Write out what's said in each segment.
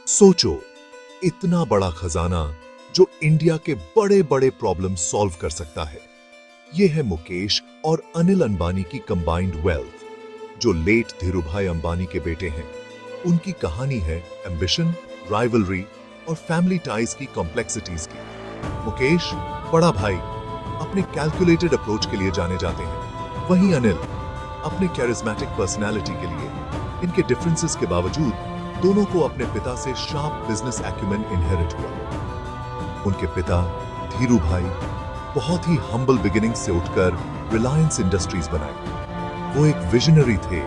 सोचो, इतना बड़ा खजाना जो इंडिया के बड़े बड़े प्रॉब्लम सॉल्व कर सकता है। यह है मुकेश और अनिल अंबानी की कंबाइंड वेल्थ, जो लेट धीरूभाई अंबानी के बेटे हैं। उनकी कहानी है एम्बिशन, राइवलरी और फैमिली टाइज की कॉम्प्लेक्सिटीज की। मुकेश, बड़ा भाई, अपने कैलकुलेटेड अप्रोच के लिए जाने जाते हैं। वहीं अनिल अपने कैरिज्मेटिक पर्सनालिटी के लिए। इनके डिफरेंसेस के बावजूद दोनों को अपने पिता से शार्प बिजनेस एक्यूमेन इनहेरिट हुआ। उनके पिता धीरू भाई बहुत ही हम्बल बिगिनिंग से उठकर रिलायंस इंडस्ट्रीज बनाई। वो एक विजनरी थे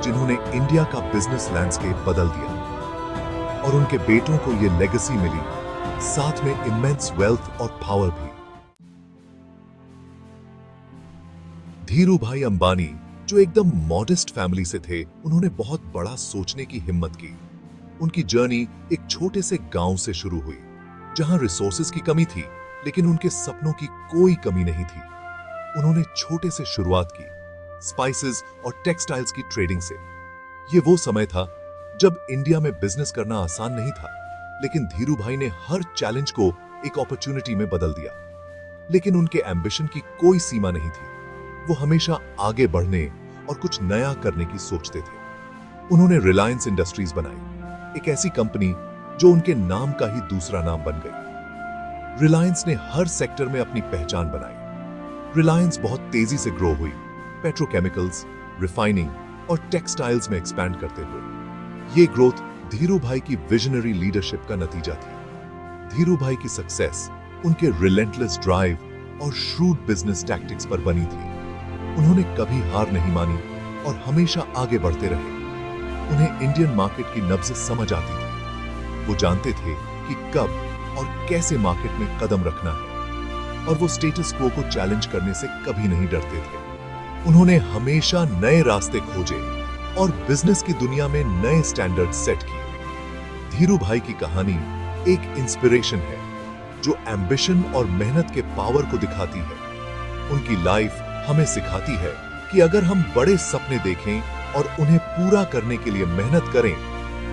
जिन्होंने इंडिया का बिजनेस लैंडस्केप बदल दिया, और उनके बेटों को ये लेगेसी मिली, साथ में इमेंस वेल्थ और पावर भी। धीरू भाई अंबानी, जो एकदम मॉडेस्ट फैमिली से थे, उन्होंने बहुत बड़ा सोचने की हिम्मत की। उनकी जर्नी एक छोटे से गांव से शुरू हुई, जहां रिसोर्सेज की कमी थी, लेकिन उनके सपनों की कोई कमी नहीं थी। उन्होंने छोटे से शुरुआत की, स्पाइसेस और टेक्सटाइल्स की ट्रेडिंग से। ये वो समय था जब इंडिया में बिजनेस करना आसान नहीं था, लेकिन धीरू भाई ने हर चैलेंज को एक अपॉर्चुनिटी में बदल दिया। लेकिन उनके एम्बिशन की कोई सीमा नहीं थी। वो हमेशा आगे बढ़ने और कुछ नया करने की सोचते थे। उन्होंने रिलायंस इंडस्ट्रीज बनाई, एक ऐसी कंपनी जो उनके नाम का ही दूसरा नाम बन गई। रिलायंस ने हर सेक्टर में अपनी पहचान बनाई। रिलायंस बहुत तेजी से ग्रो हुई, पेट्रोकेमिकल्स, रिफाइनिंग और टेक्सटाइल्स में एक्सपैंड करते हुए। ये ग्रोथ धीरू भाई की विजनरी लीडरशिप का नतीजा थी। धीरू भाई की सक्सेस उनके रिलेंटलेस ड्राइव और श्रूड बिजनेस टैक्टिक्स पर बनी थी। उन्होंने कभी हार नहीं मानी और हमेशा आगे बढ़ते रहे। उन्हें इंडियन मार्केट की नब्ज समझ आती थी। वो जानते थे कि कब और कैसे मार्केट में कदम रखना है, और वो स्टेटस क्वो को चैलेंज करने से कभी नहीं डरते थे। उन्होंने हमेशा नए रास्ते खोजे और बिजनेस की दुनिया में नए स्टैंडर्ड सेट किए। धीरू भाई की कहानी एक इंस्पिरेशन है, जो एम्बिशन और मेहनत के पावर को दिखाती है। उनकी लाइफ हमें सिखाती है कि अगर हम बड़े सपने देखें और उन्हें पूरा करने के लिए मेहनत करें,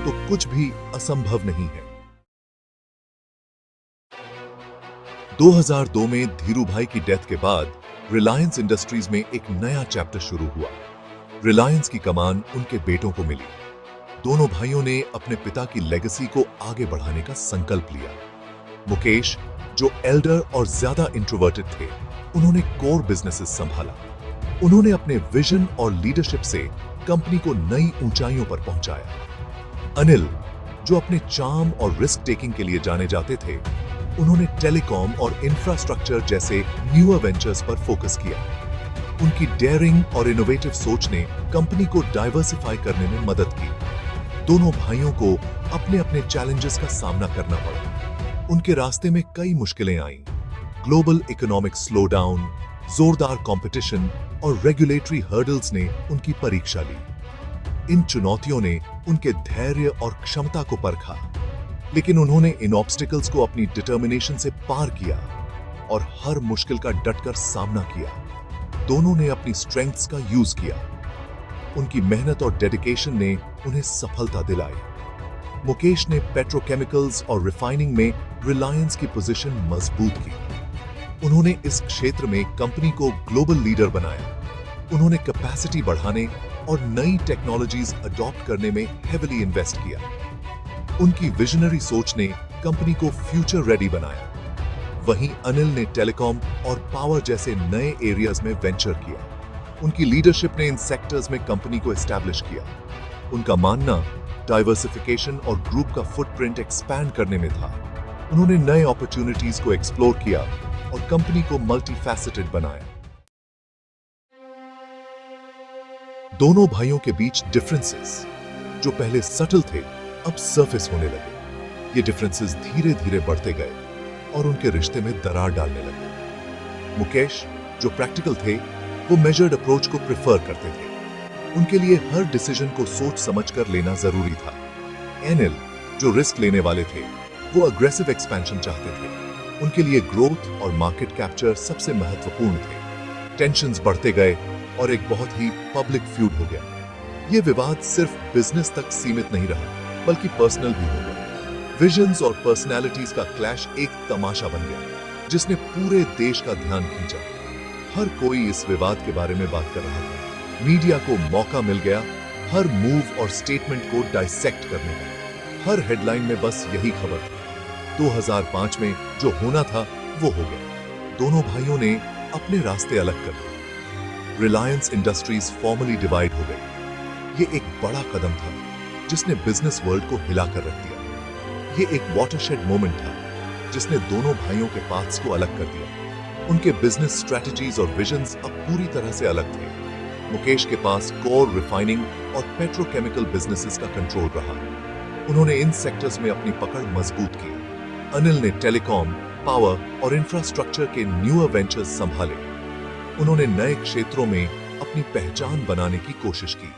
तो कुछ भी असंभव नहीं है। 2002 में धीरू भाई की डेथ के बाद रिलायंस इंडस्ट्रीज में एक नया चैप्टर शुरू हुआ। रिलायंस की कमान उनके बेटों को मिली। दोनों भाइयों ने अपने पिता की लेगेसी को आगे बढ़ाने का संकल्प लिया। मुकेश, जो एल्डर और ज्यादा इंट्रोवर्टेड थे, उन्होंने कोर बिजनेसेस संभाला। उन्होंने अपने विजन और लीडरशिप से कंपनी को नई ऊंचाइयों पर पहुंचाया। अनिल, जो अपने चार्म और रिस्क टेकिंग के लिए जाने जाते थे, उन्होंने टेलीकॉम और इंफ्रास्ट्रक्चर जैसे न्यूअर वेंचर्स पर फोकस किया। उनकी डेयरिंग और इनोवेटिव सोच ने कंपनी को डाइवर्सिफाई करने में मदद की। दोनों भाइयों को अपने अपने चैलेंजेस का सामना करना पड़ा। उनके रास्ते में कई मुश्किलें आईं। ग्लोबल इकोनॉमिक स्लोडाउन, जोरदार कंपटीशन और रेगुलेटरी हर्डल्स ने उनकी परीक्षा ली। इन चुनौतियों ने उनके धैर्य और क्षमता को परखा, लेकिन उन्होंने इन ऑब्स्टिकल्स को अपनी डिटर्मिनेशन से पार किया और हर मुश्किल का डटकर सामना किया। दोनों ने अपनी स्ट्रेंथ्स का यूज किया। उनकी मेहनत और डेडिकेशन ने उन्हें सफलता दिलाई। मुकेश ने पेट्रोकेमिकल्स और रिफाइनिंग में रिलायंस की पोजीशन मजबूत की। उन्होंने इस क्षेत्र में कंपनी को ग्लोबल लीडर बनाया। उन्होंने कैपेसिटी बढ़ाने और नई टेक्नोलॉजीज अडॉप्ट करने में हेविली इन्वेस्ट किया। उनकी विजनरी सोच ने कंपनी को फ्यूचर रेडी बनाया। वहीं अनिल ने टेलीकॉम और पावर जैसे नए एरियाज में वेंचर किया। उनकी लीडरशिप ने इन सेक्टर्स में कंपनी को एस्टैब्लिश किया। उनका मानना डाइवर्सिफिकेशन और ग्रुप का फुटप्रिंट एक्सपैंड करने में था। उन्होंने नए अपॉर्चुनिटीज को एक्सप्लोर किया और कंपनी को मल्टीफैसेटेड बनाया। दोनों भाइयों के बीच डिफरेंसेस, जो पहले सटल थे, अब सरफेस होने लगे। ये डिफरेंसेस धीरे धीरे बढ़ते गए और उनके रिश्ते में दरार डालने लगे। मुकेश, जो प्रैक्टिकल थे, वो मेजर्ड अप्रोच को प्रेफर करते थे। उनके लिए हर डिसीजन को सोच समझकर लेना जरूरी था। अनिल, जो रिस्क लेने वाले थे, वो अग्रेसिव एक्सपेंशन चाहते थे। उनके लिए ग्रोथ और मार्केट कैप्चर सबसे महत्वपूर्ण थे। टेंशन्स बढ़ते गए और एक बहुत ही पब्लिक फ्यूड हो गया। ये विवाद सिर्फ बिजनेस तक सीमित नहीं रहा, बल्कि पर्सनल भी हो गया। विजन्स और पर्सनैलिटीज का क्लैश एक तमाशा बन गया, जिसने पूरे देश का ध्यान खींचा। हर कोई इस विवाद के बारे में बात कर रहा था। मीडिया को मौका मिल गया हर मूव और स्टेटमेंट को डाइसेक्ट करने का। हर हेडलाइन में बस यही खबर थी। 2005 में जो होना था वो हो गया। दोनों भाइयों ने अपने रास्ते अलग कर लिए। रिलायंस इंडस्ट्रीज फॉर्मली डिवाइड हो गई। ये एक बड़ा कदम था जिसने बिजनेस वर्ल्ड को हिलाकर रख दिया। ये एक वाटरशेड मोमेंट था जिसने दोनों भाइयों के पाथ्स को अलग कर दिया। उनके बिजनेस स्ट्रेटजीज और विजन्स अब पूरी तरह से अलग थे। मुकेश के पास कोर रिफाइनिंग और पेट्रोकेमिकल बिजनेसेस का कंट्रोल रहा। उन्होंने इन सेक्टर्स में अपनी पकड़ मजबूत की। अनिल ने टेलीकॉम, पावर और इंफ्रास्ट्रक्चर के न्यूअर वेंचर्स संभाले। उन्होंने नए क्षेत्रों में अपनी पहचान बनाने की कोशिश की।